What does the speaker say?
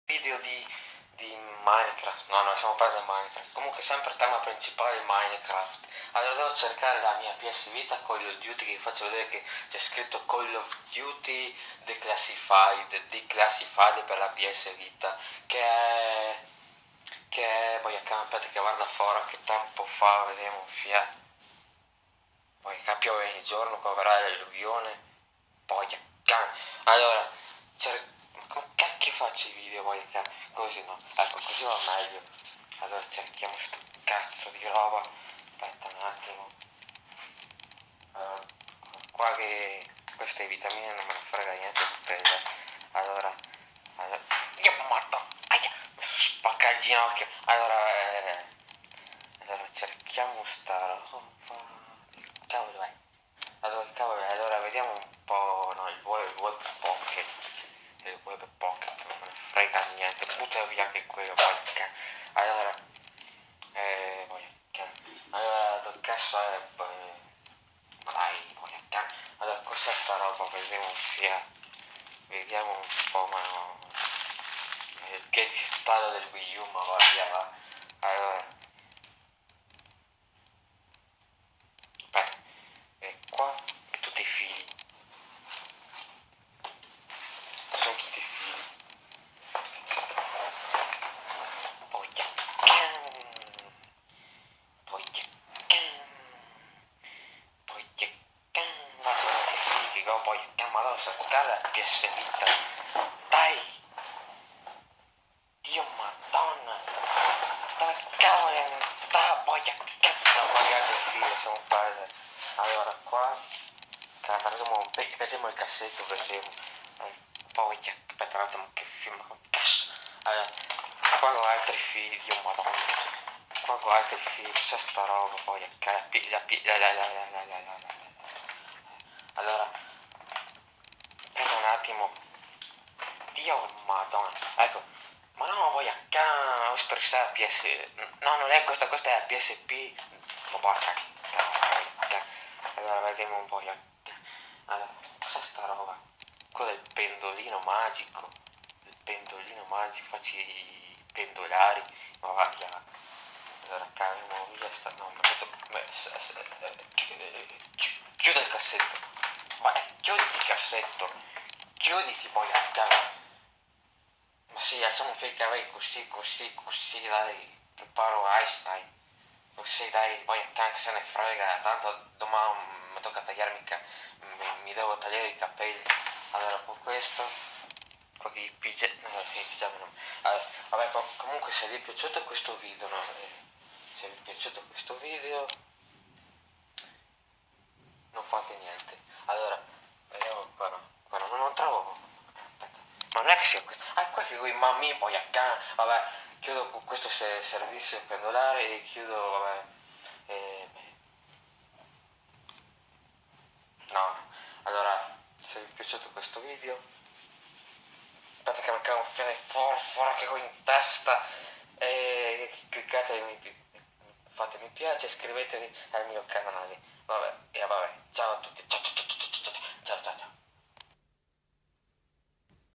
video di Minecraft. No, siamo persi da Minecraft. Comunque sempre il tema principale Minecraft. Allora devo cercare la mia PS Vita Call of Duty, che vi faccio vedere che c'è scritto Call of Duty Declassified per la PS Vita, che poi aspetta che guarda fuori che tempo fa, vediamo poi piove ogni giorno, poi verrà l'alluvione, poi allora ma come cacchio faccio i video poi così no, ecco così va meglio. Allora cerchiamo sto cazzo di roba, aspetta un attimo. Allora, qua che queste vitamine non me ne frega niente prese. allora io morto, aia, mi sono spaccato il ginocchio. Allora cerchiamo sta roba, il cavolo è, allora vediamo un po', no, il web pocket, non me ne frega niente, butta via che quello poi allora allora toccasso ma dai poi allora cos'è sta roba, vediamo un po', ma no, il piedistallo del Wii U, ma va via va. Allora aspetta, e qua tutti i fili, sono tutti i fili, poi poi madonna cercare la PS Vita, dai, Dio madonna, dove cavolo è andata, poi magari il filo, siamo persi. Allora qua facciamo il cassetto, poi aspetta un attimo che film con cazzo. Allora qua con altri fili, Dio madonna, qua con altri fili, c'è sta roba, poi allora aspetta un attimo, Dio madonna, ecco, ma no, voglio ho stressato la PS, no, non è questa è la PSP, ma porca allora vediamo un po', allora, cos'è sta roba? Quello del pendolino magico, facci i pendolari, ma va via. Allora caviamo via sta, no, ma chiude il cassetto, ma chiuditi il cassetto, chiuditi poi a cavolo. Ma sì, facciamo finché vai così, dai, preparo Einstein. Così dai, poi anche se ne frega, tanto domani mi tocca tagliarmi, mi devo tagliare i capelli. Allora, poi questo, qua che pigiama no. Allora, vabbè, comunque se vi è piaciuto questo video, no? Se vi è piaciuto questo video, non fate niente. Allora, vediamo qua, no? Qua no, non trovo. Aspetta, ma non è che sia questo. Ah, qua che con i mammi poi vabbè, chiudo questo servizio pendolare e chiudo, vabbè. No, allora, se vi è piaciuto questo video, aspetta che mi cavo un fiale fuori che ho in testa, e fate mi piace e iscrivetevi al mio canale. Vabbè, ciao a tutti, ciao ciao ciao ciao ciao ciao ciao ciao.